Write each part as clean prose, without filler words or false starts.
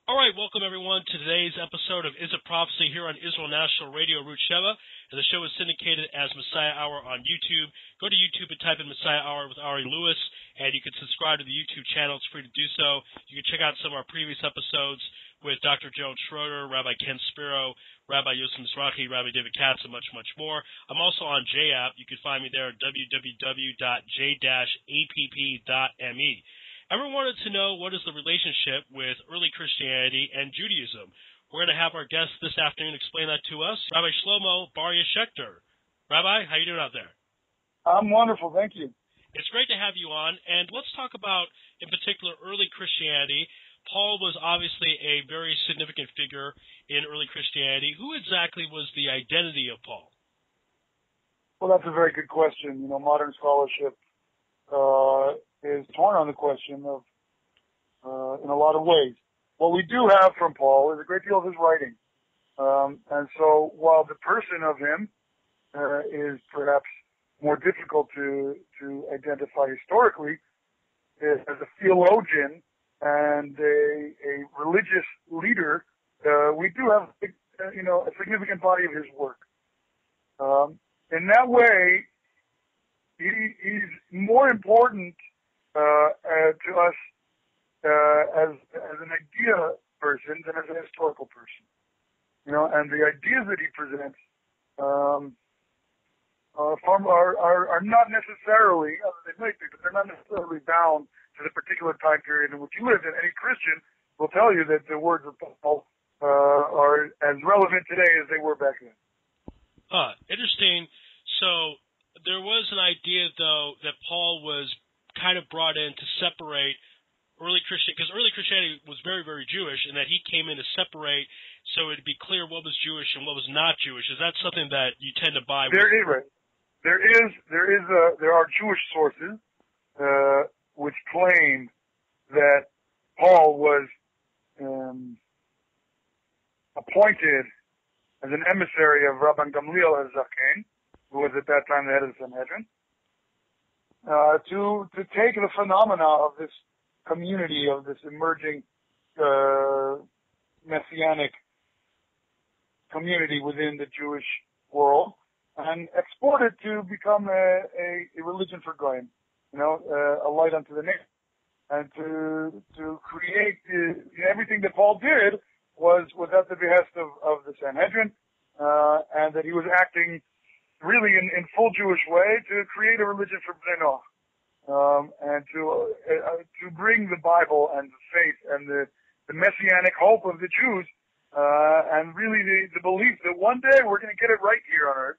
All right, welcome everyone to today's episode of Is It Prophecy here on Israel National Radio Root Sheva. And the show is syndicated as Messiah Hour on YouTube. Go to YouTube and type in Messiah Hour with Ari Lewis, and you can subscribe to the YouTube channel. It's free to do so. You can check out some of our previous episodes with Dr. Joan Schroeder, Rabbi Ken Spiro, Rabbi Yosef Mizrahi, Rabbi David Katz, and much, much more. I'm also on JApp. You can find me there at www.j-app.me. Everyone wanted to know what is the relationship with early Christianity and Judaism. We're going to have our guest this afternoon explain that to us, Rabbi Shlomo Barya Schachter. Rabbi, how you doing out there? I'm wonderful, thank you. It's great to have you on, and let's talk about, in particular, early Christianity. Paul was obviously a very significant figure in early Christianity. Who exactly was the identity of Paul? Well, that's a very good question. Modern scholarship is torn on the question of, in a lot of ways. What we do have from Paul is a great deal of his writing. And so while the person of him is perhaps more difficult to identify historically, as a theologian and a religious leader, we do have a significant body of his work. In that way, he's more important to us as an idea person than as a historical person. And the ideas that he presents are not necessarily, they might be, but they're not necessarily bound to the particular time period in which he lived. And any Christian will tell you that the words of Paul are as relevant today as they were back then. Interesting. So there was an idea, though, that Paul was kind of brought in to separate early Christian, because early Christianity was very, very Jewish, and that he came in to separate so it'd be clear what was Jewish and what was not Jewish. Is that something that you tend to buy? There are Jewish sources which claim that Paul was appointed as an emissary of Rabban Gamliel HaZaken, who was at that time the head of the Sanhedrin, to take the phenomena of this community, of this emerging messianic community within the Jewish world, and export it to become a religion for Goyim, a light unto the nation, and to create everything that Paul did was at the behest of the Sanhedrin, and that he was acting really in full Jewish way to create a religion for Bnei Noach, and to bring the Bible and the faith and the messianic hope of the Jews, and really the belief that one day we're going to get it right here on earth,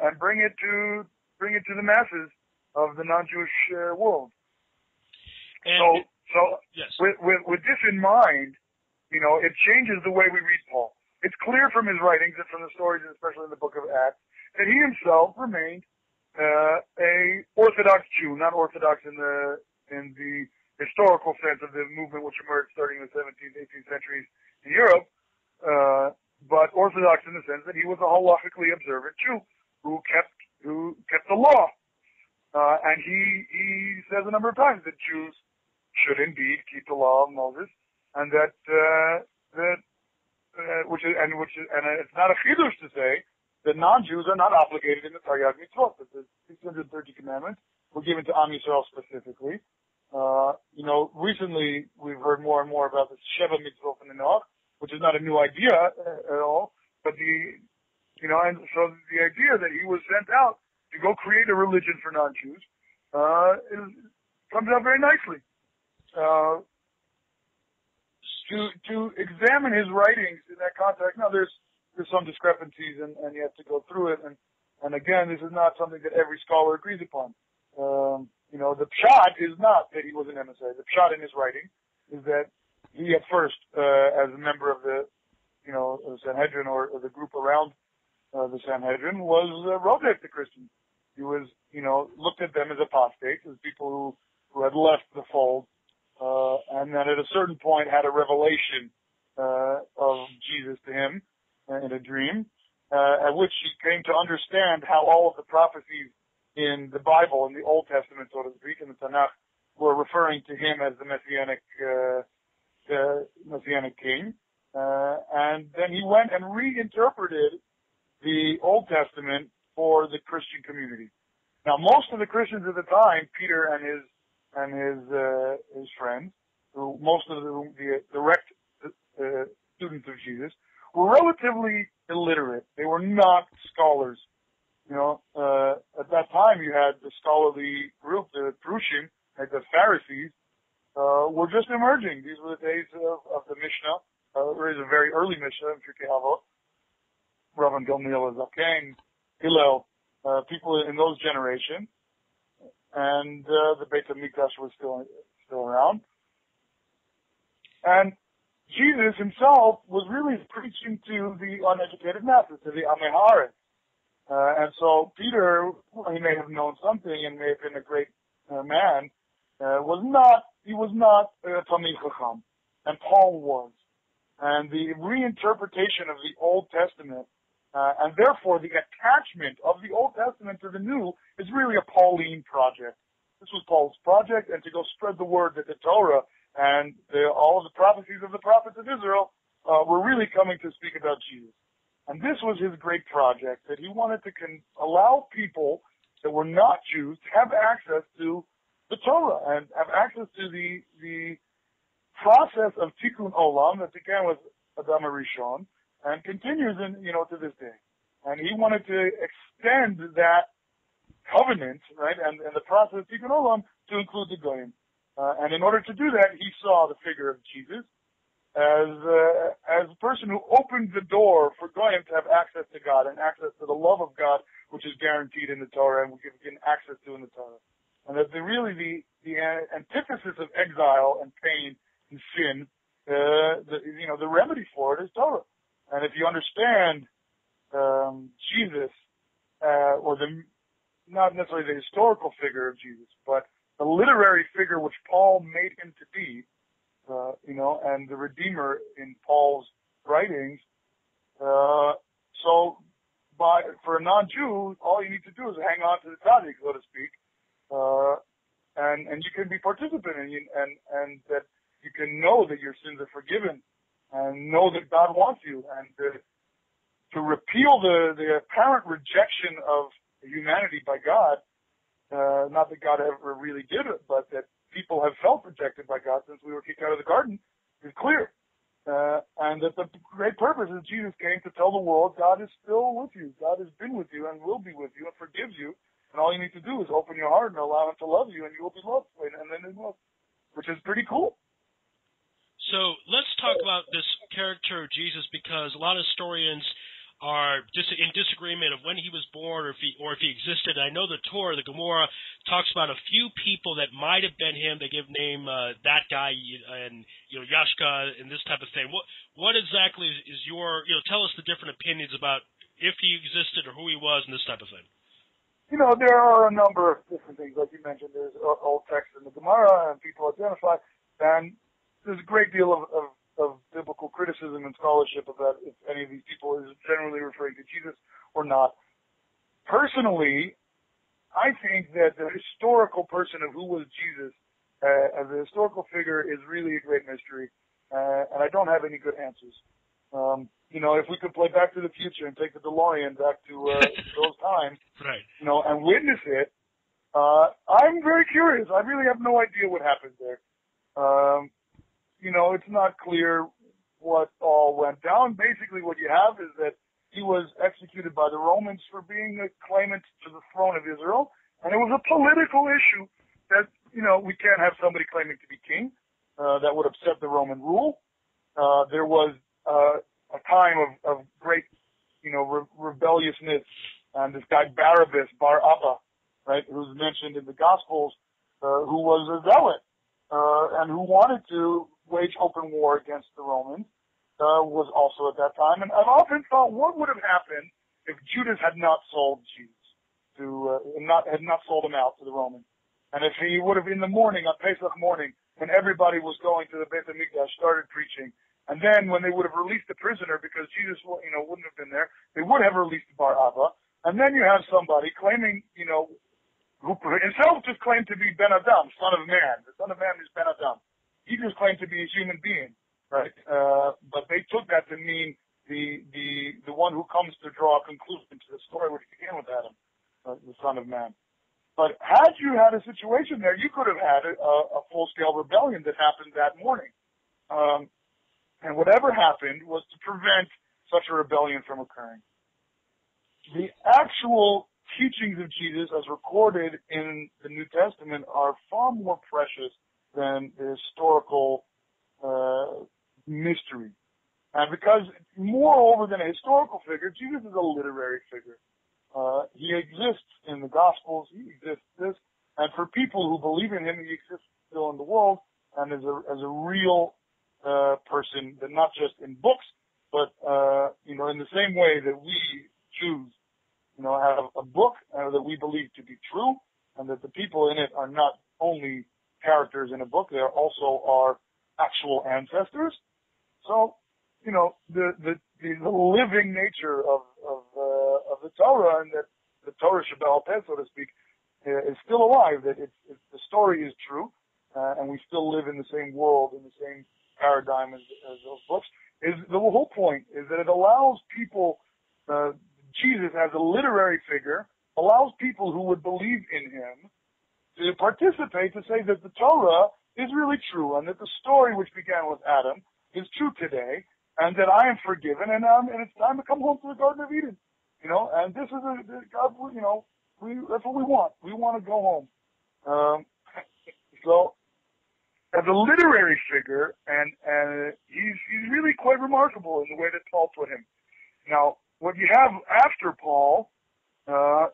and bring it to the masses of the non-Jewish world. And so yes. with this in mind, it changes the way we read Paul. It's clear from his writings and from the stories, especially in the book of Acts, that he himself remained a Orthodox Jew, not Orthodox in the historical sense of the movement which emerged starting in the 17th, 18th centuries in Europe, but Orthodox in the sense that he was a halakhically observant Jew who kept the law. And he says a number of times that Jews should indeed keep the law of Moses, and that it's not a chidush to say that non-Jews are not obligated in the Taryag Mitzvot, that the 630 commandments were given to Am Yisrael specifically. Recently we've heard more and more about the Sheva Mitzvot in the Noach, which is not a new idea at all, but and so the idea that he was sent out to go create a religion for non-Jews comes out very nicely. To examine his writings in that context, now there's some discrepancies and you have to go through it, and again, this is not something that every scholar agrees upon. The pshat is not that he was an emissary. The pshat in his writing is that he at first, as a member of the Sanhedrin or the group around the Sanhedrin, was rodef to Christians. He was, looked at them as apostates, as people who had left the fold, and then at a certain point had a revelation of Jesus to him in a dream, at which he came to understand how all of the prophecies in the Bible, in the Old Testament, so to speak, in the Tanakh, were referring to him as the Messianic Messianic king. And then he went and reinterpreted the Old Testament for the Christian community. Now, most of the Christians at the time, Peter and his friends, who most of the direct students of Jesus, were relatively illiterate. They were not scholars. You know, at that time you had the scholarly group, the Prushim, like the Pharisees, were just emerging. These were the days of the Mishnah. There is a very early Mishnah in Pirkei Avot. Rabbi Gamliel Zaken, Hillel, people in those generations, and the Beit HaMikdash was still around. And Jesus himself was really preaching to the uneducated masses, to the Amei Haaretz. And so Peter, he may have known something and may have been a great man, was not Talmid Chacham, and Paul was. And the reinterpretation of the Old Testament, and therefore the attachment of the Old Testament to the New, is really a Pauline project. This was Paul's project, and to go spread the word that the Torah and all of the prophecies of the prophets of Israel were really coming to speak about Jesus. And this was his great project, that he wanted to allow people that were not Jews to have access to the Torah and have access to the process of Tikkun Olam that began with Adam Rishon and continues to this day. And he wanted to extend that covenant, right, and the process of Tikkun Olam to include the Goyim. And in order to do that, he saw the figure of Jesus as a person who opened the door for Goyim to have access to God and access to the love of God, which is guaranteed in the Torah and we can access to in the Torah. And that the antithesis of exile and pain and sin, the remedy for it is Torah. And if you understand Jesus, or not necessarily the historical figure of Jesus, but the literary figure which Paul made him to be, and the Redeemer in Paul's writings. So for a non-Jew, all you need to do is hang on to the tzaddik, so to speak, and you can be participant, and that you can know that your sins are forgiven, and know that God wants you, and to repeal the apparent rejection of humanity by God. Not that God ever really did it, but that people have felt rejected by God since we were kicked out of the garden, is clear. And that the great purpose is Jesus came to tell the world God is still with you. God has been with you and will be with you and forgives you. And all you need to do is open your heart and allow him to love you, and you will be loved. And then in love, which is pretty cool. So let's talk about this character of Jesus, because a lot of historians are in disagreement of when he was born or if he existed. I know the Torah, the Gemara, talks about a few people that might have been him. They give name that guy and Yashka and this type of thing. What exactly is your tell us the different opinions about if he existed or who he was and this type of thing. There are a number of different things, like you mentioned. There's old texts in the Gemara, and people identify, and there's a great deal of biblical criticism and scholarship about if any of these people is generally referring to Jesus or not. Personally, I think that the historical person of who was Jesus as a historical figure is really a great mystery, and I don't have any good answers. If we could play Back to the Future and take the DeLorean back to those times, right. And witness it, I'm very curious. I really have no idea what happened there. It's not clear what all went down. Basically, what you have is that he was executed by the Romans for being a claimant to the throne of Israel, and it was a political issue that, we can't have somebody claiming to be king. That would upset the Roman rule. There was a time of great, rebelliousness, and this guy Barabbas, Bar Abba, right, who's mentioned in the Gospels, who was a zealot, and who wanted to wage open war against the Romans, was also at that time. And I've often thought, what would have happened if Judas had not sold Jesus had not sold him out to the Romans? And if he would have, in the morning, on Pesach morning, when everybody was going to the Beit HaMikdash, started preaching, and then when they would have released the prisoner, because Jesus, wouldn't have been there, they would have released Bar Abba, and then you have somebody claiming, who himself just claimed to be Ben Adam, son of man. The son of man is Ben Adam. He just claimed to be a human being. right? But they took that to mean the one who comes to draw a conclusion to the story which began with Adam, the Son of Man. But had you had a situation there, you could have had a full-scale rebellion that happened that morning. And whatever happened was to prevent such a rebellion from occurring. The actual teachings of Jesus as recorded in the New Testament are far more precious than the historical mystery. And because moreover than a historical figure, Jesus is a literary figure. He exists in the Gospels, he exists and for people who believe in him, he exists still in the world and as a real person, that not just in books, but in the same way that we Jews, have a book that we believe to be true, and that the people in it are not only characters in a book, they are also our actual ancestors. So, the living nature of the Torah, and that the Torah Shebe'al Peh, so to speak, is still alive. That the story is true, and we still live in the same world, in the same paradigm as those books. Is the whole point is that it allows people, Jesus as a literary figure, allows people who would believe in him to participate, to say that the Torah is really true, and that the story which began with Adam is true today, and that I am forgiven, and it's time to come home to the Garden of Eden, and this is God, that's what we want. We want to go home. So, as a literary figure, and he's really quite remarkable in the way that Paul put him. Now, what you have after Paul, a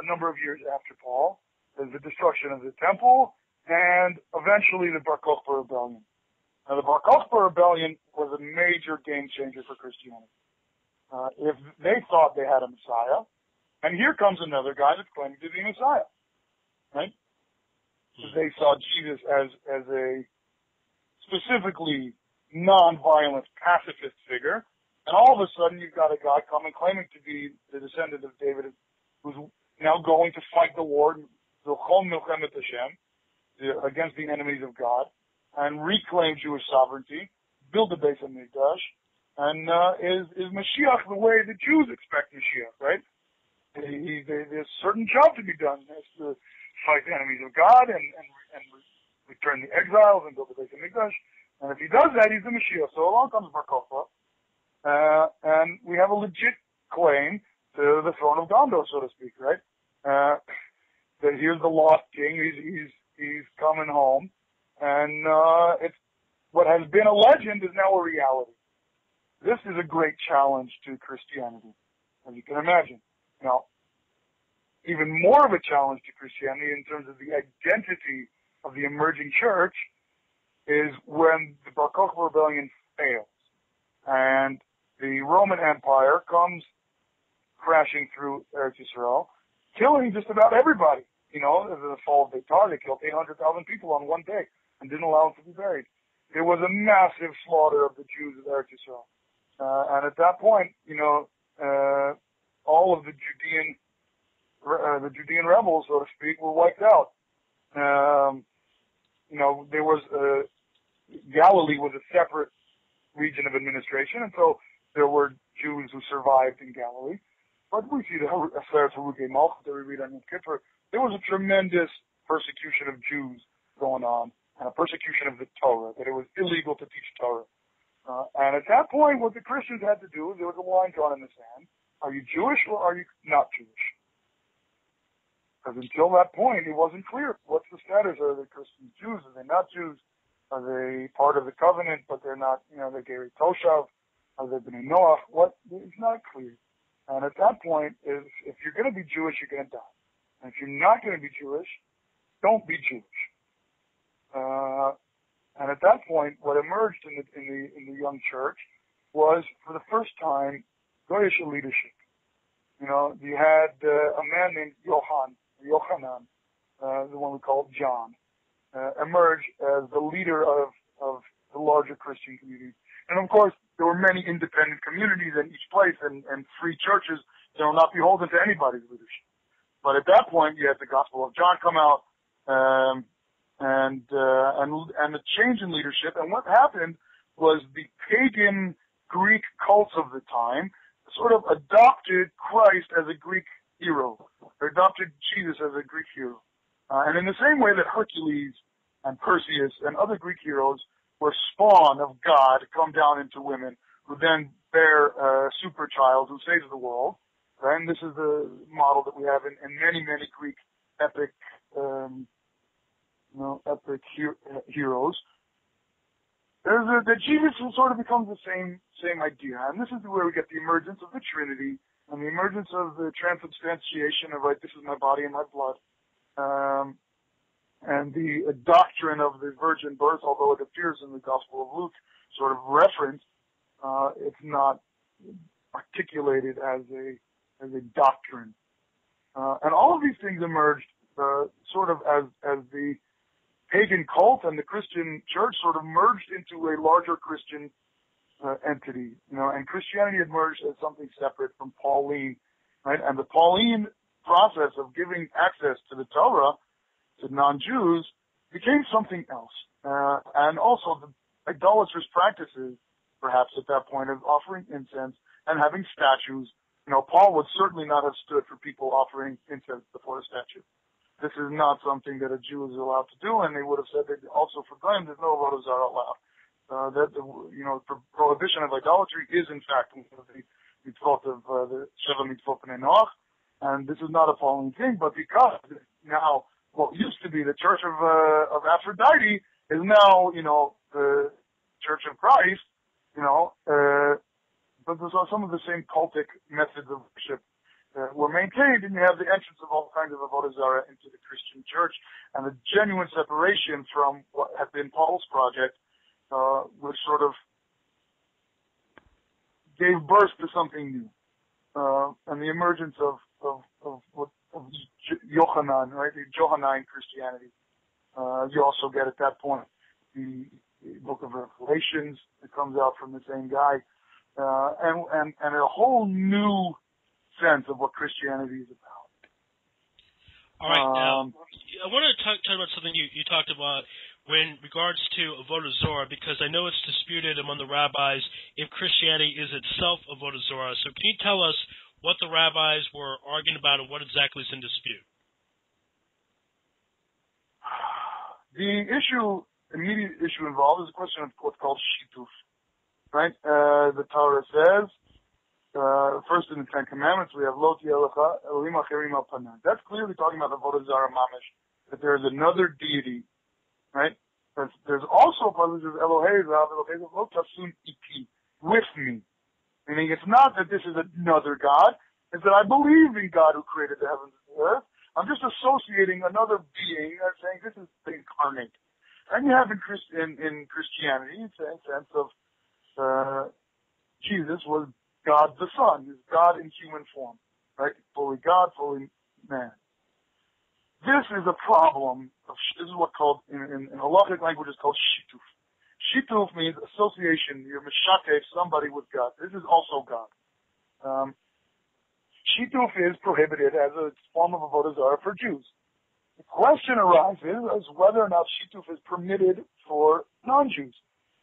number of years after Paul, is the destruction of the temple, and eventually the Bar Kokhba rebellion. Now, the Bar Kokhba rebellion was a major game changer for Christianity. If they thought they had a Messiah, and here comes another guy that's claiming to be Messiah, right? They saw Jesus as a specifically non-violent pacifist figure, and all of a sudden you've got a guy coming claiming to be the descendant of David, who's now going to fight the war against the enemies of God, and reclaim Jewish sovereignty, build the Beis Hamikdash, and is Mashiach the way the Jews expect Mashiach, right? There's a certain job to be done. There's to fight the enemies of God and return the exiles and build the Beis Hamikdash. And if he does that, he's the Mashiach. So along comes Bar Kokhba, and we have a legit claim to the throne of Gondo, so to speak, right? That here's the lost king. He's coming home, and it's what has been a legend is now a reality. This is a great challenge to Christianity, as you can imagine. Now, even more of a challenge to Christianity in terms of the identity of the emerging church is when the Bar Kokhba rebellion fails and the Roman Empire comes crashing through Eretz Yisrael, killing just about everybody. The fall of Beitar, they killed 800,000 people on one day and didn't allow them to be buried. There was a massive slaughter of the Jews of Eretz Yisrael. And at that point, all of the Judean rebels, so to speak, were wiped out. There was Galilee was a separate region of administration, and so there were Jews who survived in Galilee. But we see the Aseret Haruge Malchut that we read on Yom Kippur. There was a tremendous persecution of Jews going on, and a persecution of the Torah, that it was illegal to teach Torah. And at that point, what the Christians had to do, there was a line drawn in the sand. Are you Jewish or are you not Jewish? Because until that point, it wasn't clear. What's the status? Are the Christians Jews? Are they not Jews? Are they part of the covenant, but they're not, they're Geri Toshav? Are they Bnei Noach? It's not clear. And at that point, if you're going to be Jewish, you're going to die. And if you're not going to be Jewish, don't be Jewish. And at that point, what emerged in the young church was, for the first time, Goyish leadership. You had a man named Yochanan, the one we call John, emerge as the leader of the larger Christian community. And of course, there were many independent communities in each place, and free churches that will not beholden to anybody's leadership. But at that point, you had the Gospel of John come out, and a change in leadership. And what happened was the pagan Greek cults of the time sort of adopted Christ as a Greek hero, or adopted Jesus as a Greek hero. And in the same way that Hercules and Perseus and other Greek heroes were spawn of God, come down into women, who then bear a super child who saves the world. Right? And this is the model that we have in many, many Greek epic, heroes. That Jesus sort of becomes the same idea, and this is where we get the emergence of the Trinity and the emergence of the transubstantiation of, right, this is my body and my blood, and the doctrine of the virgin birth, although it appears in the Gospel of Luke, sort of referenced, it's not articulated as a doctrine, and all of these things emerged sort of as the pagan cult and the Christian church sort of merged into a larger Christian entity, and Christianity emerged as something separate from Pauline, right? And the Pauline process of giving access to the Torah to non-Jews became something else, and also the idolatrous practices, perhaps at that point, of offering incense and having statues. Paul would certainly not have stood for people offering incense before a statue. This is not something that a Jew is allowed to do, and they would have said that also for them, there's no avodah zarah allowed. That the prohibition of idolatry is in fact one of the mitzvot of the Sheva mitzvot b'nei Noach, and this is not a following thing, but because now what used to be the Church of Aphrodite is now the Church of Christ, but there's some of the same cultic methods of worship were maintained, and you have the entrance of all kinds of avodah zarah into the Christian church, and the genuine separation from what had been Paul's project, which sort of gave birth to something new, and the emergence of Yochanan, right, the Johannine Christianity. You also get at that point the Book of Revelations that comes out from the same guy, and a whole new sense of what Christianity is about. All right, now I want to talk about something you talked about when regards to avodah zarah, because I know it's disputed among the rabbis if Christianity is itself avodah zarah. So can you tell us what the rabbis were arguing about and what exactly is in dispute? The immediate issue involved is a question of what's called shituf, right? The Torah says, first in the Ten Commandments, we have Lo Tiyeh Lecha Elohim Acherim Al Panai. That's clearly talking about the avodah zarah mamish, that there is another deity, right? There's also a part of Elohei Zav, Elohei Zav Lo Tasun Iti, with me. Meaning it's not that this is another God, it's that I believe in God who created the heavens and the earth. I'm just associating another being and saying this is the incarnate. And you have in Christianity, it's a sense of Jesus was God the Son, is God in human form, right? Fully God, fully man. This is a problem. This is what's called, in halachic language, is called shituf. Shituf means association. You're mishatef somebody with God. This is also God. Shituf is prohibited as a form of avodah zarah for Jews. The question arises as whether or not shituf is permitted for non-Jews,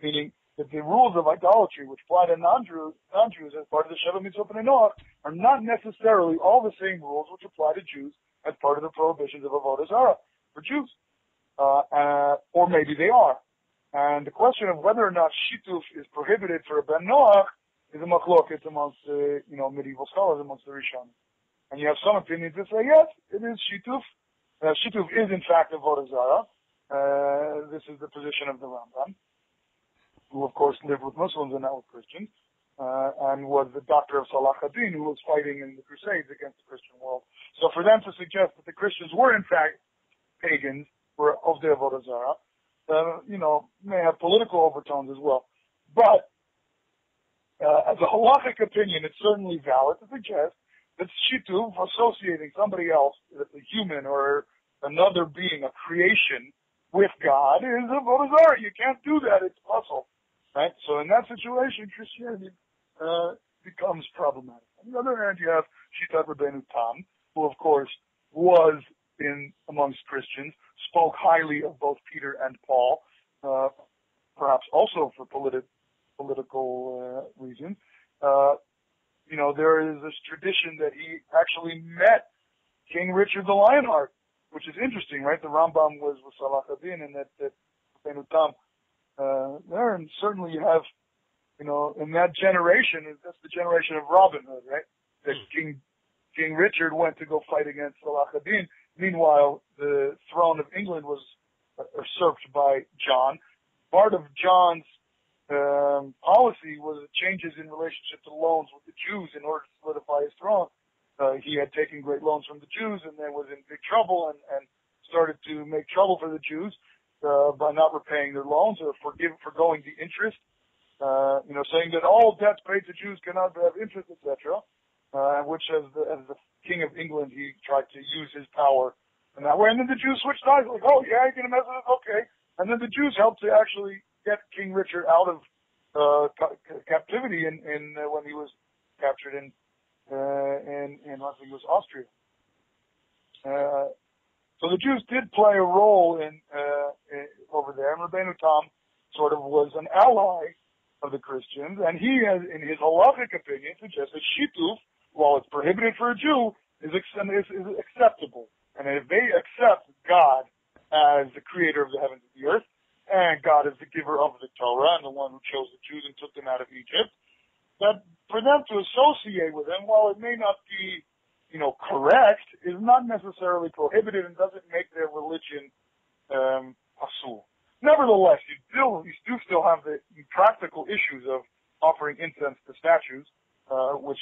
meaning that the rules of idolatry which apply to non-Jews as part of the Sheva mitzvot b'nei Noach are not necessarily all the same rules which apply to Jews as part of the prohibitions of avodah zarah for Jews. Or maybe they are. And the question of whether or not shituf is prohibited for a ben Noach is a machloket amongst medieval scholars, amongst the Rishonim. And you have some opinions that say, yes, it is shituf. Shituf is in fact avodah zarah. This is the position of the Rambam, who of course lived with Muslims and not with Christians, and was the doctor of Salah ad-Din who was fighting in the Crusades against the Christian world. So for them to suggest that the Christians were in fact pagans, were of the avodah zarah, may have political overtones as well. But as a halachic opinion, it's certainly valid to suggest that shituf, associating somebody else, a human or another being, a creation, with God, is avodah zarah. You can't do that. It's puzzle. Right? So in that situation, Christianity becomes problematic. On the other hand, you have Shitat Rabbeinu Tam, who of course was amongst Christians, spoke highly of both Peter and Paul, perhaps also for political reasons. There is this tradition that he actually met King Richard the Lionheart, which is interesting, right? The Rambam was with Salah ad-Din and that Rabbeinu Tam there, and certainly you have, in that generation, that's the generation of Robin Hood, right? That King Richard went to go fight against Salah ad-Din. Meanwhile, the throne of England was usurped by John. Part of John's policy was changes in relationship to loans with the Jews in order to solidify his throne. He had taken great loans from the Jews and then was in big trouble and started to make trouble for the Jews by not repaying their loans or forgoing the interest. Saying that all debts paid to Jews cannot have interest, etc. Which, as the King of England, he tried to use his power in that way. And then the Jews switched sides, like, oh yeah, you're gonna mess with us, okay. And then the Jews helped to actually get King Richard out of captivity in when he was captured in I think it was Austria. So the Jews did play a role in over there, and Rabbeinu Tam sort of was an ally of the Christians, and he, in his halachic opinion, suggests that shituf, while it's prohibited for a Jew, is acceptable. And if they accept God as the creator of the heavens and the earth, and God is the giver of the Torah and the one who chose the Jews and took them out of Egypt, that for them to associate with him, while it may not be, correct, is not necessarily prohibited and doesn't make their religion pasul. Nevertheless, you do still have the practical issues of offering incense to statues, which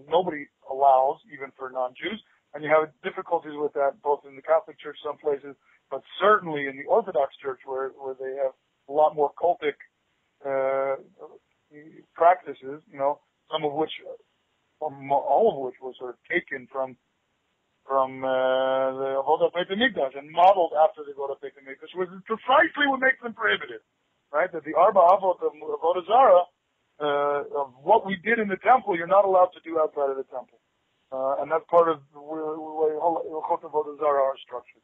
nobody allows, even for non-Jews, and you have difficulties with that both in the Catholic Church, some places, but certainly in the Orthodox Church, where they have a lot more cultic practices, some of which, or all of which, was sort of taken from the Avodah Beit HaMikdash and modeled after the Avodah Beit HaMikdash, which is precisely what makes them prohibited, right? That the Arba Avot of Avodah Zarah, of what we did in the temple, you're not allowed to do outside of the temple. And that's part of the way Hilchot Avodah Zarah are structured.